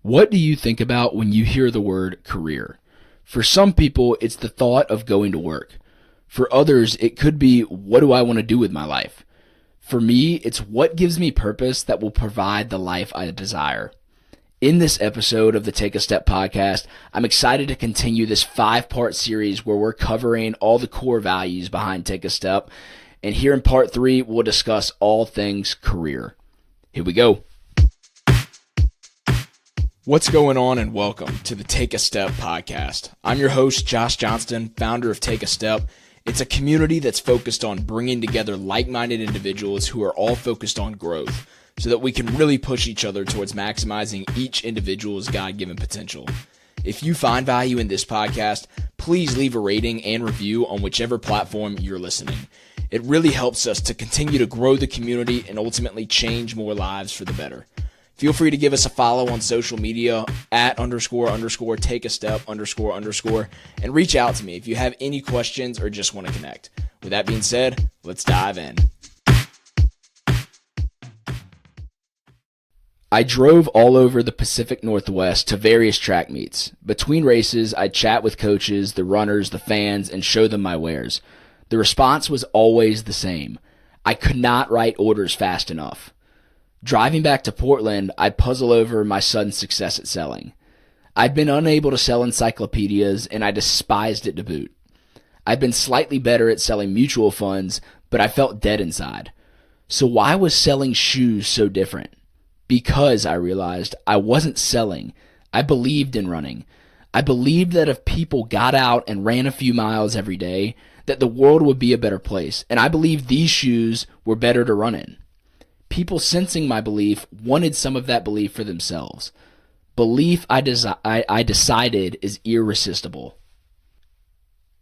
What do you think about when you hear the word career? For some people, it's the thought of going to work. For others, it could be, what do I want to do with my life? For me, it's what gives me purpose that will provide the life I desire. In this episode of the Take a Step podcast, I'm excited to continue this 5-part series where we're covering all the core values behind Take a Step. And here in part 3, we'll discuss all things career. Here we go. What's going on, and welcome to the Take a Step podcast. I'm your host, Josh Johnston, founder of Take a Step. It's a community that's focused on bringing together like-minded individuals who are all focused on growth so that we can really push each other towards maximizing each individual's God-given potential. If you find value in this podcast, please leave a rating and review on whichever platform you're listening. It really helps us to continue to grow the community and ultimately change more lives for the better. Feel free to give us a follow on social media at __ take a step _ and reach out to me if you have any questions or just want to connect. With that being said, let's dive in. I drove all over the Pacific Northwest to various track meets. Between races, I'd chat with coaches, the runners, the fans, and show them my wares. The response was always the same. I could not write orders fast enough. Driving back to Portland, I'd puzzle over my son's success at selling. I'd been unable to sell encyclopedias, and I despised it to boot. I'd been slightly better at selling mutual funds, but I felt dead inside. So why was selling shoes so different? Because, I realized, I wasn't selling. I believed in running. I believed that if people got out and ran a few miles every day, that the world would be a better place, and I believed these shoes were better to run in. People sensing my belief wanted some of that belief for themselves. Belief I decided is irresistible.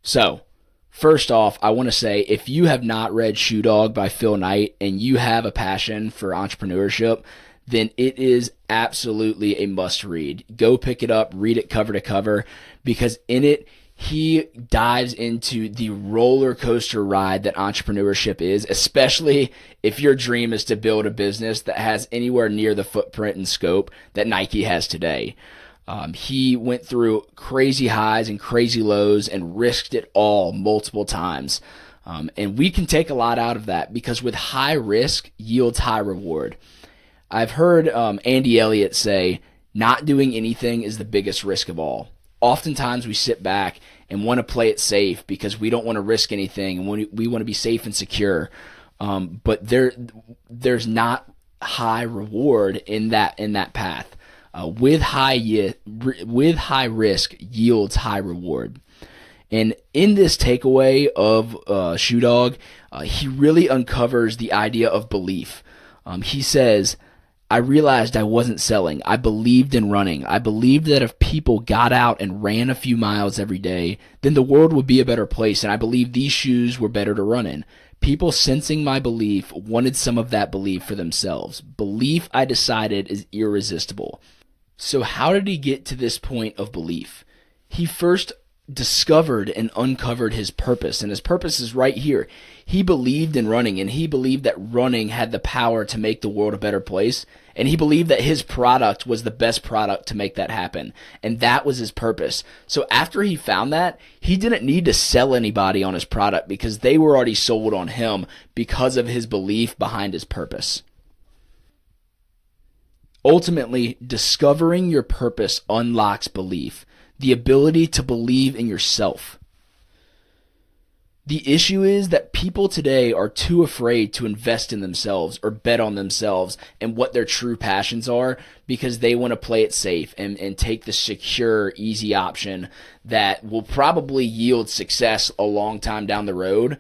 So, first off, I want to say if you have not read Shoe Dog by Phil Knight and you have a passion for entrepreneurship, then it is absolutely a must read. Go pick it up, read it cover to cover, because in it, he dives into the roller coaster ride that entrepreneurship is, especially if your dream is to build a business that has anywhere near the footprint and scope that Nike has today. He went through crazy highs and crazy lows and risked it all multiple times. And we can take a lot out of that because with high risk yields high reward. I've heard Andy Elliott say, not doing anything is the biggest risk of all. Oftentimes we sit back and want to play it safe because we don't want to risk anything and we want to be safe and secure. But there's not high reward in that path. With high risk yields high reward. And in this takeaway of Shoe Dog, he really uncovers the idea of belief. He says, I realized I wasn't selling. I believed in running. I believed that if people got out and ran a few miles every day, then the world would be a better place, and I believed these shoes were better to run in. People sensing my belief wanted some of that belief for themselves. Belief, I decided, is irresistible. So how did he get to this point of belief? He first discovered and uncovered his purpose, and his purpose is right here. He believed in running, and he believed that running had the power to make the world a better place, and he believed that his product was the best product to make that happen, and that was his purpose. So after he found that, he didn't need to sell anybody on his product because they were already sold on him because of his belief behind his purpose. Ultimately, discovering your purpose unlocks belief. The ability to believe in yourself. The issue is that people today are too afraid to invest in themselves or bet on themselves and what their true passions are because they want to play it safe and take the secure, easy option that will probably yield success a long time down the road.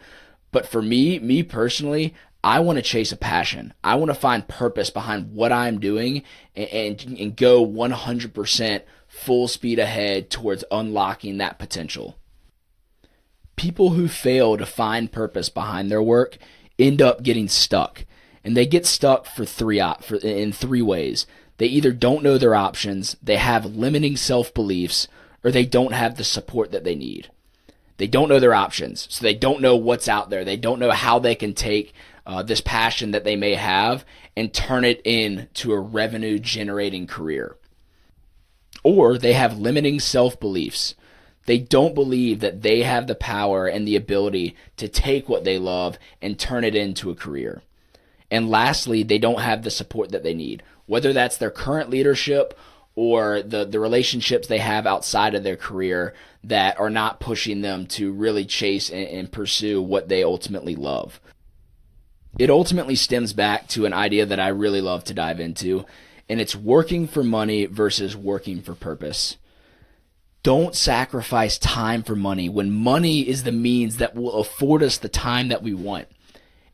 But for me personally, I want to chase a passion. I want to find purpose behind what I'm doing and go 100% full speed ahead towards unlocking that potential. People who fail to find purpose behind their work end up getting stuck, and they get stuck in three ways. They either don't know their options, they have limiting self-beliefs, or they don't have the support that they need. They don't know their options, so they don't know what's out there. They don't know how they can take this passion that they may have and turn it into a revenue-generating career. Or they have limiting self-beliefs. They don't believe that they have the power and the ability to take what they love and turn it into a career. And lastly, they don't have the support that they need, whether that's their current leadership or the relationships they have outside of their career that are not pushing them to really chase and pursue what they ultimately love. It ultimately stems back to an idea that I really love to dive into, and it's working for money versus working for purpose. Don't sacrifice time for money when money is the means that will afford us the time that we want.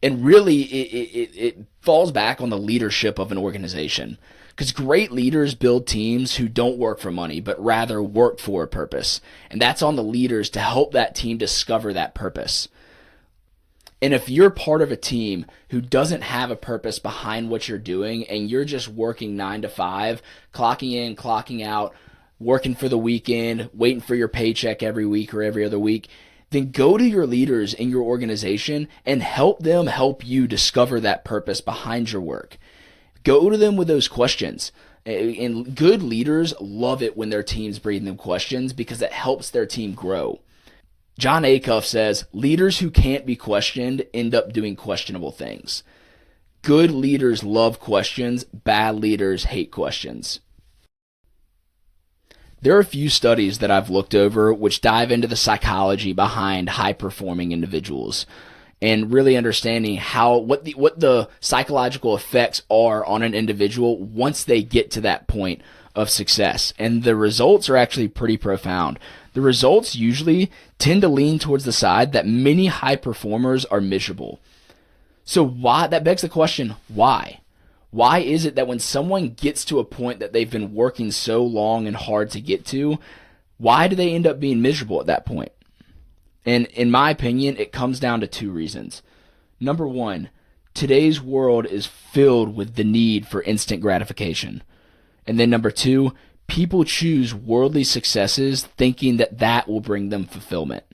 And really, it falls back on the leadership of an organization. Because great leaders build teams who don't work for money, but rather work for a purpose. And that's on the leaders to help that team discover that purpose. And if you're part of a team who doesn't have a purpose behind what you're doing, and you're just working 9 to 5, clocking in, clocking out, working for the weekend, waiting for your paycheck every week or every other week, then go to your leaders in your organization and help them help you discover that purpose behind your work. Go to them with those questions. And good leaders love it when their teams bring them questions because it helps their team grow. John Acuff says, leaders who can't be questioned end up doing questionable things. Good leaders love questions. Bad leaders hate questions. There are a few studies that I've looked over which dive into the psychology behind high-performing individuals and really understanding what the psychological effects are on an individual once they get to that point of success. And the results are actually pretty profound. The results usually tend to lean towards the side that many high performers are miserable. So why? That begs the question, why? Why is it that when someone gets to a point that they've been working so long and hard to get to, why do they end up being miserable at that point? And in my opinion, it comes down to 2 reasons. Number 1, today's world is filled with the need for instant gratification. And then number 2, people choose worldly successes thinking that that will bring them fulfillment.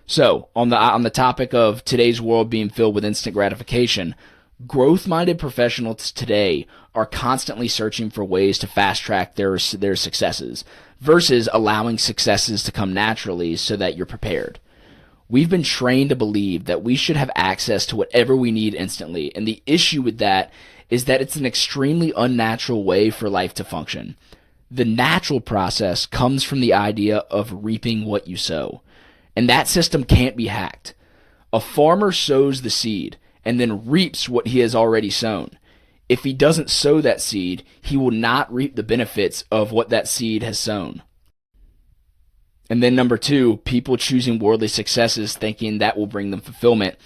So, on the topic of today's world being filled with instant gratification, growth-minded professionals today are constantly searching for ways to fast-track their successes versus allowing successes to come naturally so that you're prepared. We've been trained to believe that we should have access to whatever we need instantly, and the issue with that is that it's an extremely unnatural way for life to function. The natural process comes from the idea of reaping what you sow, and that system can't be hacked. A farmer sows the seed and then reaps what he has already sown. If he doesn't sow that seed, he will not reap the benefits of what that seed has sown. And then number 2, people choosing worldly successes thinking that will bring them fulfillment.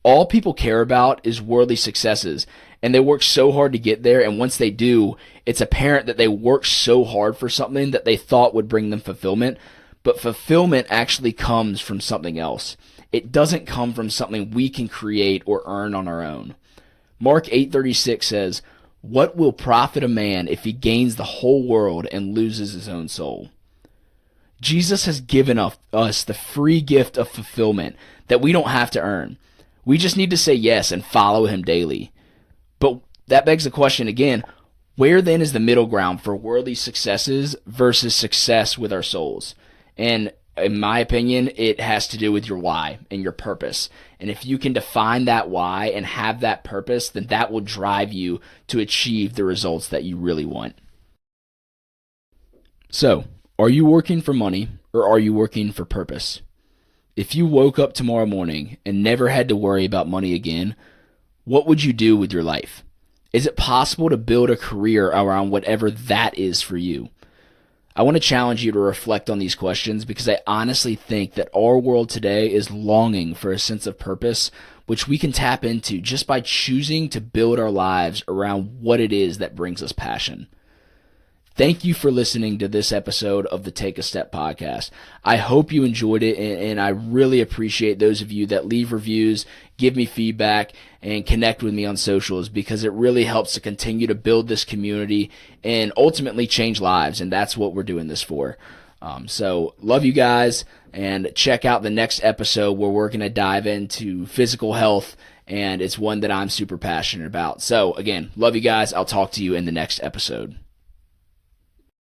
All people care about is worldly successes, and they work so hard to get there, and once they do, it's apparent that they worked so hard for something that they thought would bring them fulfillment, but fulfillment actually comes from something else. It doesn't come from something we can create or earn on our own. Mark 8:36 says, "What will profit a man if he gains the whole world and loses his own soul?" Jesus has given us the free gift of fulfillment that we don't have to earn. We just need to say yes and follow him daily. But that begs the question again, where then is the middle ground for worldly successes versus success with our souls? And in my opinion, it has to do with your why and your purpose. And if you can define that why and have that purpose, then that will drive you to achieve the results that you really want. So, are you working for money or are you working for purpose? If you woke up tomorrow morning and never had to worry about money again, what would you do with your life? Is it possible to build a career around whatever that is for you? I want to challenge you to reflect on these questions because I honestly think that our world today is longing for a sense of purpose, which we can tap into just by choosing to build our lives around what it is that brings us passion. Thank you for listening to this episode of the Take a Step podcast. I hope you enjoyed it, and I really appreciate those of you that leave reviews, give me feedback, and connect with me on socials because it really helps to continue to build this community and ultimately change lives, and that's what we're doing this for. So love you guys, and check out the next episode where we're going to dive into physical health, and it's one that I'm super passionate about. So again, love you guys. I'll talk to you in the next episode.